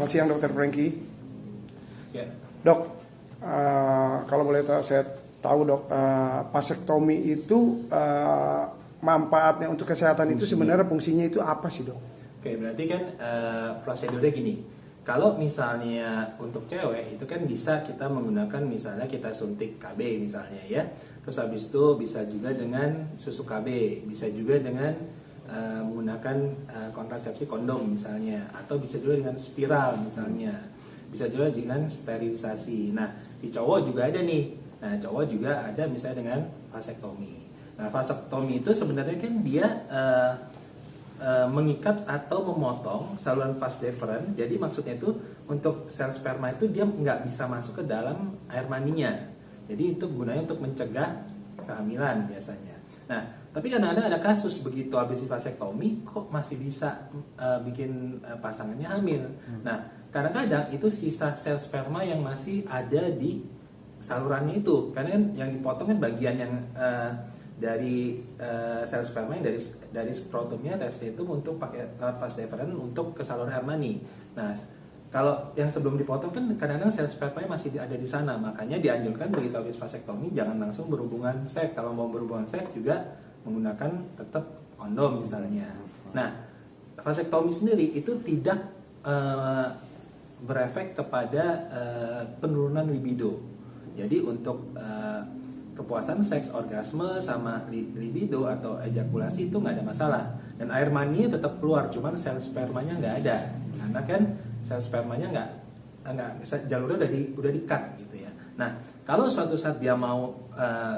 Selamat siang Dokter Franky. Ya. Dok, kalau boleh tahu, saya tahu dok, vasektomi itu manfaatnya untuk kesehatan itu sebenarnya fungsinya itu apa sih dok? Oke, berarti kan prosedurnya gini. Kalau misalnya untuk cewek itu kan bisa kita menggunakan misalnya kita suntik KB misalnya ya. Terus habis itu bisa juga dengan susu KB, bisa juga dengan menggunakan kontrasepsi kondom misalnya, atau bisa juga dengan spiral misalnya, bisa juga dengan sterilisasi. Nah di cowok juga ada nih. Nah cowok juga ada misalnya dengan vasektomi. Nah vasektomi itu sebenarnya kan dia mengikat atau memotong saluran vas deferens. Jadi maksudnya itu untuk sel sperma itu dia nggak bisa masuk ke dalam air maninya. Jadi itu gunanya untuk mencegah kehamilan biasanya. Nah tapi kadang-kadang ada kasus begitu habis vasektomi kok masih bisa bikin pasangannya hamil. Nah kadang-kadang itu sisa sel sperma yang masih ada di salurannya itu, karena kan yang dipotong kan bagian yang dari sel sperma yang dari skrotumnya tesnya itu untuk pakai vas deferens untuk ke saluran air mani. Nah kalau yang sebelum dipotong kan kadang-kadang sel spermanya masih ada di sana, makanya dianjurkan begitu habis vasektomi jangan langsung berhubungan seks. Kalau mau berhubungan seks juga menggunakan tetap kondom misalnya. Nah vasektomi sendiri itu tidak berefek kepada penurunan libido. Jadi untuk kepuasan seks, orgasme sama libido atau ejakulasi itu nggak ada masalah, dan air mani tetap keluar, cuman sel spermanya nggak ada, karena kan sel spermanya nggak jalurnya udah di-cut gitu ya. Nah kalau suatu saat dia mau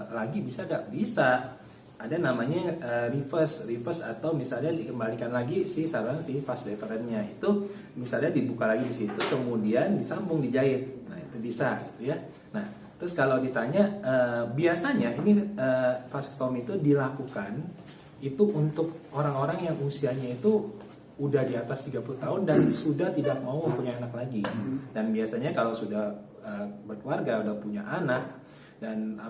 lagi bisa nggak? Bisa. Ada namanya reverse atau misalnya dikembalikan lagi si saluran si vas deferensnya itu misalnya dibuka lagi di situ kemudian disambung dijahit. Nah itu bisa gitu ya. Nah terus kalau ditanya biasanya ini vasektomi itu dilakukan itu untuk orang-orang yang usianya itu udah di atas 30 tahun dan sudah tidak mau punya anak lagi. Dan biasanya kalau sudah berkeluarga, udah punya anak dan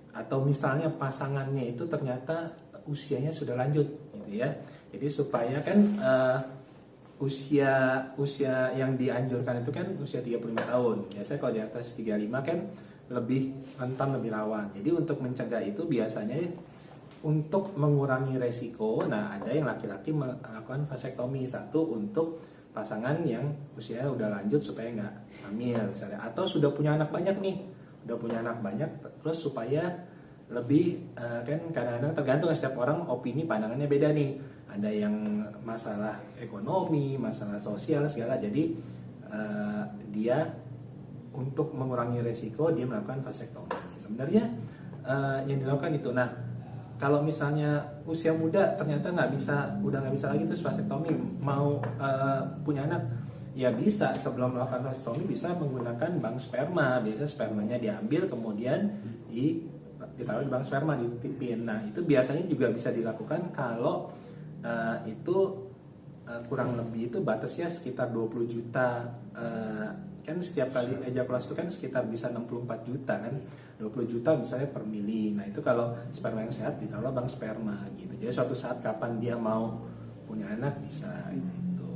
atau misalnya pasangannya itu ternyata usianya sudah lanjut gitu ya. Jadi supaya kan usia yang dianjurkan itu kan usia 35 tahun. Biasanya kalau di atas 35 kan lebih rentan, lebih rawan. Jadi untuk mencegah itu biasanya untuk mengurangi resiko, nah ada yang laki-laki melakukan vasektomi. Satu untuk pasangan yang usianya udah lanjut supaya nggak hamil misalnya, atau sudah punya anak banyak nih, terus supaya lebih kan kadang-kadang tergantung setiap orang opini pandangannya beda nih. Ada yang masalah ekonomi, masalah sosial segala, jadi dia untuk mengurangi resiko dia melakukan vasektomi. Sebenarnya yang dilakukan itu. Nah kalau misalnya usia muda ternyata udah nggak bisa lagi terus vasektomi, mau punya anak, ya bisa sebelum melakukan vasektomi bisa menggunakan bank sperma. Biasanya spermanya diambil kemudian ditaruh di bank sperma, dititipin. Nah itu biasanya juga bisa dilakukan kalau itu kurang lebih itu batasnya sekitar 20 juta. Kan setiap kali ejakulasi itu kan sekitar bisa 64 juta kan, 20 juta misalnya per mili. Nah itu kalau sperma yang sehat ditaruh bank sperma gitu. Jadi suatu saat kapan dia mau punya anak bisa gitu.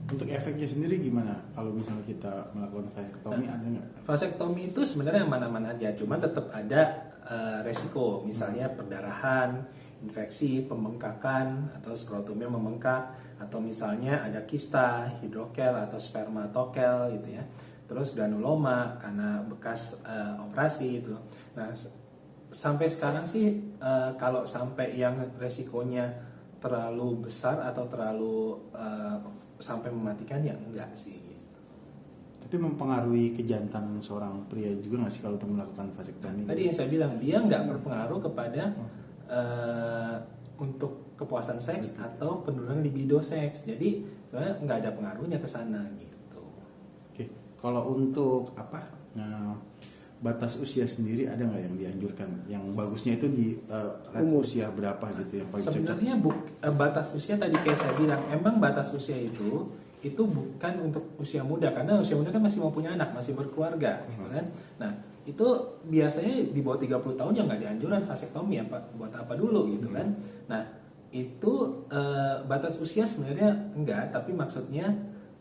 Untuk efeknya sendiri gimana kalau misalnya kita melakukan vasektomi? Ada nggak? Vasektomi itu sebenarnya yang mana-mana aja, cuma tetap ada resiko, misalnya perdarahan, infeksi, pembengkakan atau skrotumnya membengkak, atau misalnya ada kista, hidrokel atau spermatokel gitu ya. Terus granuloma karena bekas operasi itu. Nah sampai sekarang sih kalau sampai yang resikonya terlalu besar atau terlalu sampai mematikan ya enggak sih. Tapi mempengaruhi kejantanan seorang pria juga nggak sih kalau untuk melakukan vasektomi? Tadi yang saya bilang dia nggak berpengaruh kepada untuk kepuasan seks atau penurunan libido seks. Jadi sebenarnya nggak ada pengaruhnya ke sana gitu. Oke, kalau untuk batas usia sendiri ada nggak yang dianjurkan? Yang bagusnya itu di usia berapa gitu yang paling sebenarnya batas usia tadi kayak saya bilang, emang batas usia itu bukan untuk usia muda, karena usia muda kan masih mau punya anak, masih berkeluarga gitu kan. Nah itu biasanya di bawah 30 tahun yang nggak dianjuran vasektomi, buat apa dulu gitu kan. Nah itu batas usia sebenarnya enggak, tapi maksudnya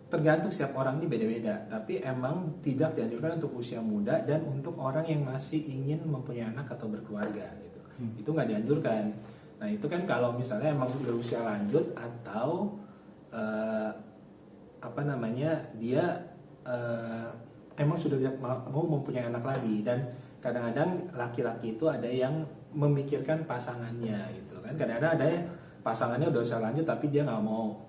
tergantung setiap orang ini beda-beda, tapi emang tidak dianjurkan untuk usia muda dan untuk orang yang masih ingin mempunyai anak atau berkeluarga gitu. Itu nggak dianjurkan. Nah itu kan kalau misalnya emang udah usia lanjut atau dia emang sudah tidak mau mempunyai anak lagi. Dan kadang-kadang laki-laki itu ada yang memikirkan pasangannya gitu kan. Kadang-kadang ada yang pasangannya udah usia lanjut tapi dia nggak mau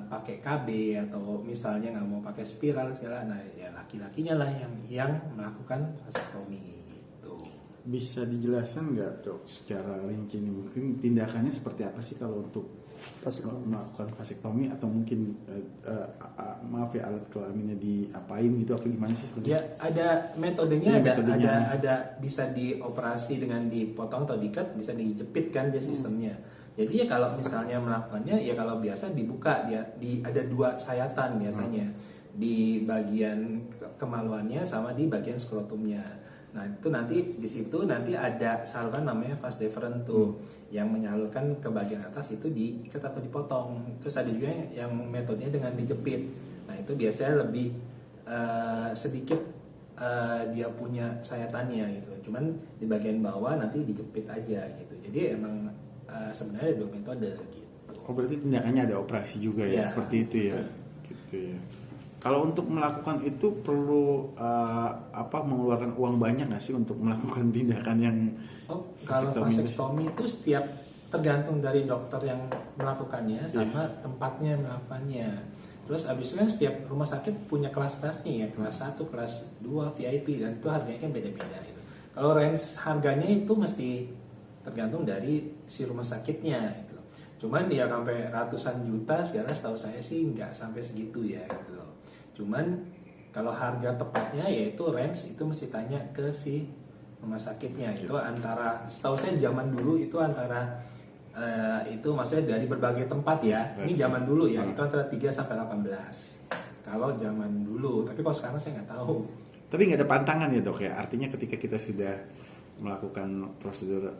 pakai KB atau misalnya nggak mau pakai spiral segala. Nah ya laki-lakinya lah yang melakukan vasektomi gitu. Bisa dijelaskan nggak dok secara rinci ini mungkin tindakannya seperti apa sih kalau untuk melakukan vasektomi atau mungkin maaf ya alat kelaminnya diapain gitu apa gimana sih sebenarnya? Ya ada metodenya, ya, ada bisa dioperasi dengan dipotong atau diikat, bisa dijepit kan dia sistemnya. Jadi ya kalau misalnya melakukannya ya kalau biasa dibuka dia ada 2 sayatan biasanya di bagian kemaluannya sama di bagian skrotumnya. Nah itu nanti di situ nanti ada saluran namanya vas deferens tuh yang menyalurkan ke bagian atas itu diikat atau dipotong. Terus ada juga yang metodenya dengan dijepit. Nah itu biasanya lebih sedikit dia punya sayatannya gitu. Cuman di bagian bawah nanti dijepit aja gitu. Jadi emang sebenarnya ada 2 metode gitu. Oh berarti tindakannya ada operasi juga ya, seperti itu ya, gitu ya. Kalau untuk melakukan itu perlu mengeluarkan uang banyak nggak sih untuk melakukan tindakan yang kalau vasektomi itu setiap tergantung dari dokter yang melakukannya sama tempatnya melakukannya. Terus abis itu kan setiap rumah sakit punya kelas-kelasnya ya, kelas 1, kelas 2, VIP dan itu harganya kan beda-beda gitu. Kalau range harganya itu mesti tergantung dari si rumah sakitnya gitu. Cuman dia sampai ratusan juta sekarang setahu saya sih nggak sampai segitu ya gitu. Cuman kalau harga tepatnya yaitu range itu mesti tanya ke si rumah sakitnya. Itu antara setahu saya zaman dulu itu antara itu maksudnya dari berbagai tempat ya. Ini zaman dulu ya, itu antara 3 sampai 18. Kalau zaman dulu, tapi kalau sekarang saya nggak tahu. Tapi nggak ada pantangan ya dok ya. Artinya ketika kita sudah melakukan prosedur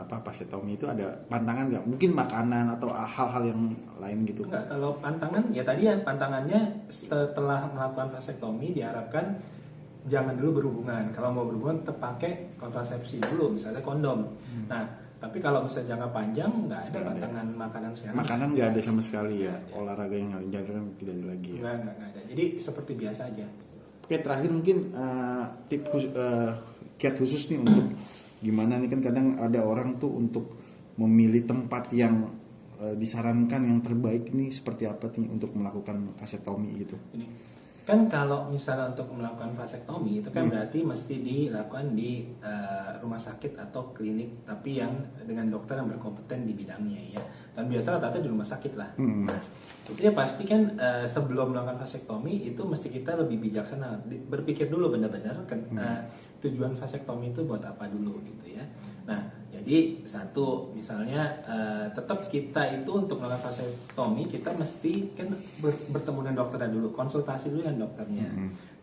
vasektomi itu ada pantangan nggak? Mungkin makanan atau hal-hal yang lain gitu? Enggak, kalau pantangan ya tadi ya pantangannya setelah melakukan vasektomi diharapkan jangan dulu berhubungan. Kalau mau berhubungan tetap pakai kontrasepsi dulu, misalnya kondom. Nah, tapi kalau misalnya jangka panjang nggak ada pantangan makanan sehat. Makanan nggak ada sama sekali ya. Olahraga yang dianjurkan tidak ada lagi ya. Nggak ada. Jadi seperti biasa aja. Oke, terakhir mungkin kiat khusus nih untuk gimana nih kan kadang ada orang tuh untuk memilih tempat yang disarankan yang terbaik nih seperti apa nih untuk melakukan vasektomi gitu. Ini kan kalau misalnya untuk melakukan vasektomi itu kan berarti mesti dilakukan di rumah sakit atau klinik tapi yang dengan dokter yang berkompeten di bidangnya ya. Dan biasa rata-rata di rumah sakit lah. Itu ya pasti kan sebelum melakukan vasektomi itu mesti kita lebih bijaksana berpikir dulu benar-benar tujuan vasektomi itu buat apa dulu gitu ya. Nah jadi satu misalnya tetap kita itu untuk melakukan vasektomi kita mesti kan bertemu dengan dokternya dulu, konsultasi dulu dengan dokternya.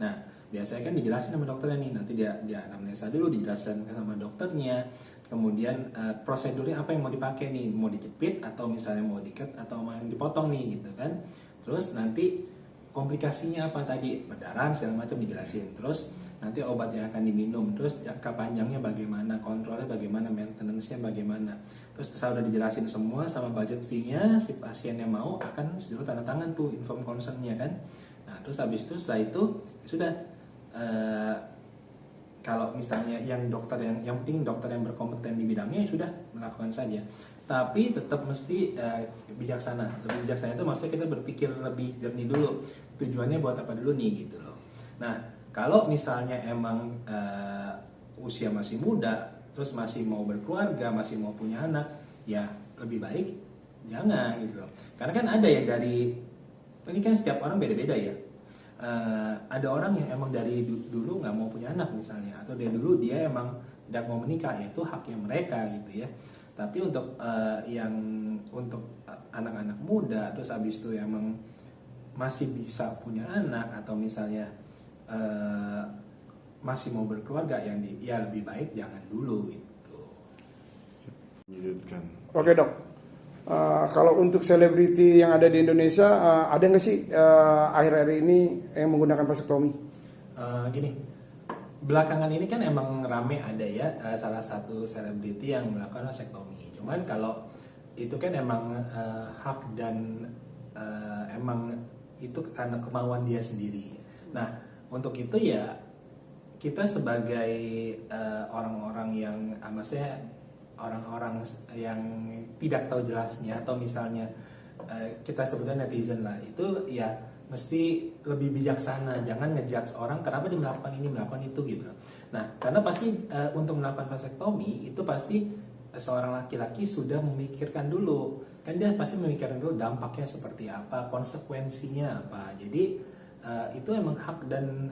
Nah biasanya kan dijelasin sama dokternya nih, nanti dia anamnesa dulu dijelaskan sama dokternya. Kemudian prosedurnya apa yang mau dipakai nih, mau dijepit atau misalnya mau diikat atau mau yang dipotong nih gitu kan. Terus nanti komplikasinya apa tadi, perdarahan segala macam dijelasin. Terus nanti obat yang akan diminum, terus jangka panjangnya bagaimana, kontrolnya bagaimana, maintenance-nya bagaimana. Terus saya udah dijelasin semua sama budget fee-nya, si pasien yang mau akan disuruh tanda tangan tuh inform consent-nya kan. Nah terus habis itu setelah itu sudah kalau misalnya yang dokter yang penting dokter yang berkompeten di bidangnya sudah melakukan saja. Tapi tetap mesti bijaksana. Lebih bijaksana itu maksudnya kita berpikir lebih jernih dulu. Tujuannya buat apa dulu nih gitu loh. Nah, kalau misalnya emang usia masih muda, terus masih mau berkeluarga, masih mau punya anak, ya lebih baik jangan gitu loh. Karena kan ada ya ini kan setiap orang beda-beda ya. Ada orang yang emang dari dulu nggak mau punya anak misalnya, atau dari dulu dia emang tidak mau menikah, ya itu haknya mereka gitu ya. Tapi untuk untuk anak-anak muda terus habis itu emang masih bisa punya anak atau misalnya masih mau berkeluarga ya lebih baik jangan dulu gitu. Gitu kan. Oke dok, Kalau untuk selebriti yang ada di Indonesia, ada nggak sih akhir-akhir ini yang menggunakan vasektomi? Gini, belakangan ini kan emang rame ada ya salah satu selebriti yang melakukan vasektomi. Cuman kalau itu kan emang hak dan emang itu karena kemauan dia sendiri. Nah, untuk itu ya kita sebagai orang-orang yang maksudnya orang-orang yang tidak tahu jelasnya atau misalnya kita sebutnya netizen lah, itu ya mesti lebih bijaksana, jangan ngejudge orang kenapa dia melakukan ini, melakukan itu gitu. Nah, karena pasti untuk melakukan vasektomi itu pasti seorang laki-laki sudah memikirkan dulu, kan dia pasti memikirkan dulu dampaknya seperti apa, konsekuensinya apa. Jadi itu emang hak dan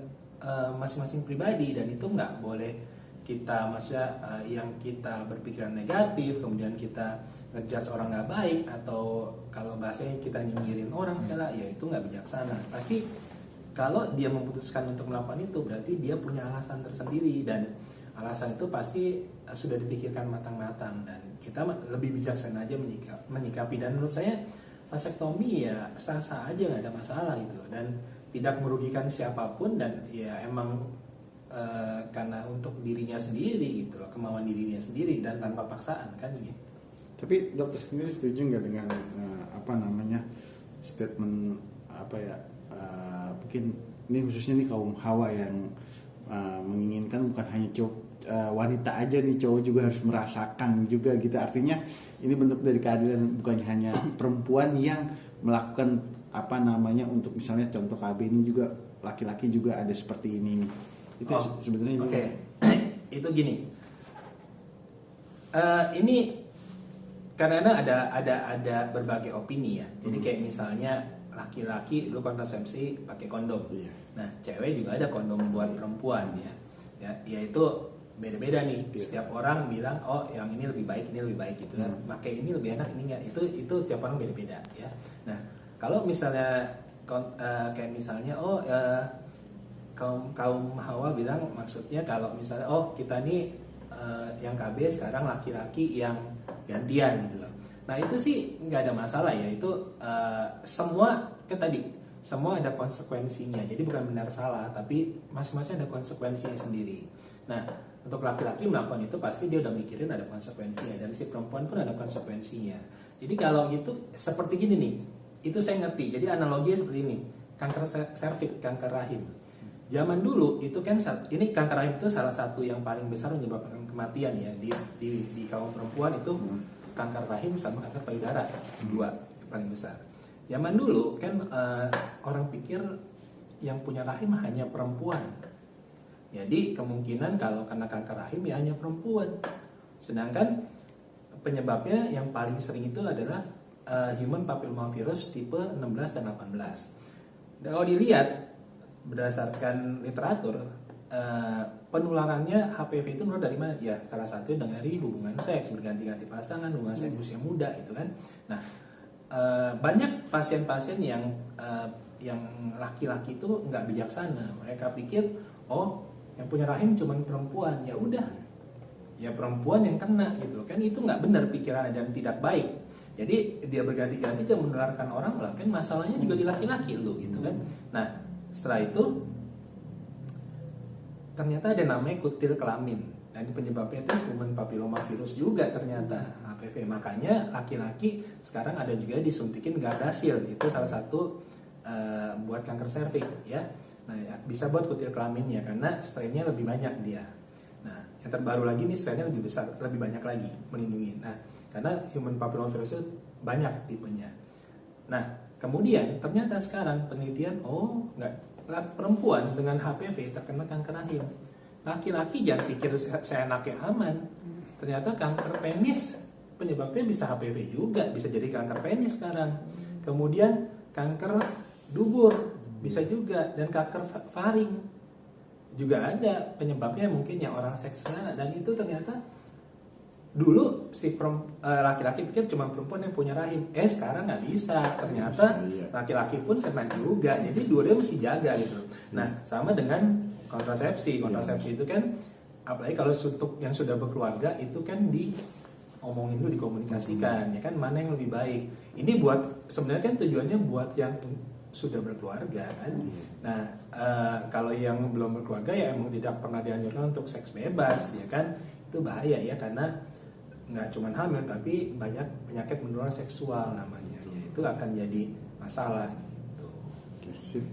masing-masing pribadi, dan itu nggak boleh kita maksudnya yang kita berpikiran negatif kemudian kita ngejudge orang nggak baik, atau kalau bahasanya kita nyinyirin orang segala, ya itu nggak bijaksana. Pasti kalau dia memutuskan untuk melakukan itu berarti dia punya alasan tersendiri, dan alasan itu pasti sudah dipikirkan matang-matang, dan kita lebih bijaksana aja menyikapi. Dan menurut saya vasektomi ya sah-sah aja, nggak ada masalah gitu, dan tidak merugikan siapapun, dan ya emang karena untuk dirinya sendiri gitu loh, kemauan dirinya sendiri dan tanpa paksaan kan gitu. Tapi dokter sendiri setuju nggak dengan statement mungkin ini khususnya nih kaum hawa yang menginginkan bukan hanya wanita aja nih, cowok juga harus merasakan juga gitu. Artinya ini bentuk dari keadilan, bukan hanya perempuan yang melakukan untuk misalnya contoh KB ini, juga laki-laki juga ada seperti ini nih. Itu sebenarnya oke. Itu gini. Ini karena ada berbagai opini ya. Jadi kayak misalnya laki-laki lu kontrasepsi pakai kondom. Iya. Nah, cewek juga ada kondom buat perempuan ya. Ya itu beda-beda nih. Setiap orang bilang yang ini lebih baik gitu kan. Pakai ini lebih enak, ini enggak. Itu setiap orang beda-beda ya. Nah, kalau misalnya kayak misalnya kaum hawa bilang maksudnya kalau misalnya kita nih yang KB sekarang laki-laki yang gantian gitu loh. Nah itu sih nggak ada masalah ya, itu semua kan tadi semua ada konsekuensinya, jadi bukan benar salah tapi masing-masing ada konsekuensinya sendiri. Nah untuk laki-laki melakukan itu pasti dia udah mikirin ada konsekuensinya, dan si perempuan pun ada konsekuensinya. Jadi kalau gitu seperti gini nih, itu saya ngerti. Jadi analoginya seperti ini, kanker serviks, kanker rahim. Zaman dulu itu kan ini kanker rahim itu salah satu yang paling besar menyebabkan kematian ya di kaum perempuan itu kanker rahim sama kanker payudara, dua paling besar. Zaman dulu kan orang pikir yang punya rahim hanya perempuan. Jadi kemungkinan kalau kena kanker rahim ya hanya perempuan. Sedangkan penyebabnya yang paling sering itu adalah human papillomavirus tipe 16 dan 18. Dan kalau dilihat berdasarkan literatur, penularannya HPV itu menurut dari mana? Ya salah satu dari hubungan seks, berganti-ganti pasangan, hubungan seks usia muda itu kan. Nah banyak pasien-pasien yang laki-laki itu nggak bijaksana. Mereka pikir yang punya rahim cuma perempuan, ya udah ya perempuan yang kena gitu kan. Itu nggak benar pikirannya dan tidak baik. Jadi dia berganti-ganti dia menularkan orang lah kan, masalahnya juga di laki-laki lo gitu kan. Nah setelah itu ternyata ada namanya kutil kelamin, dan penyebabnya itu human papillomavirus juga ternyata HPV. Makanya laki-laki sekarang ada juga disuntikin Gardasil, itu salah satu buat kanker serviks ya. Nah ya, bisa buat kutil kelaminnya karena strainnya lebih banyak dia. Nah yang terbaru lagi nih strainnya lebih besar, lebih banyak lagi melindungi. Nah karena human papillomavirus itu banyak tipenya. Nah kemudian ternyata sekarang penelitian perempuan dengan HPV terkena kanker rahim. Laki-laki jangan pikir seenaknya aman. Ternyata kanker penis penyebabnya bisa HPV juga, bisa jadi kanker penis sekarang. Kemudian kanker dubur bisa juga, dan kanker faring juga ada penyebabnya, mungkin yang orang seks. Dan itu ternyata dulu si laki-laki pikir cuma perempuan yang punya rahim, sekarang nggak bisa, ternyata laki-laki pun kena juga. Jadi dua-duanya mesti jaga gitu. Nah sama dengan kontrasepsi itu kan, apalagi kalau untuk yang sudah berkeluarga itu kan omongin dulu, dikomunikasikan ya kan, mana yang lebih baik. Ini buat sebenarnya kan tujuannya buat yang sudah berkeluarga kan. Nah kalau yang belum berkeluarga ya emang tidak pernah dianjurkan untuk seks bebas ya kan, itu bahaya ya, karena nggak cuma hamil tapi banyak penyakit menular seksual namanya ya, itu akan jadi masalah gitu. Oke, sip.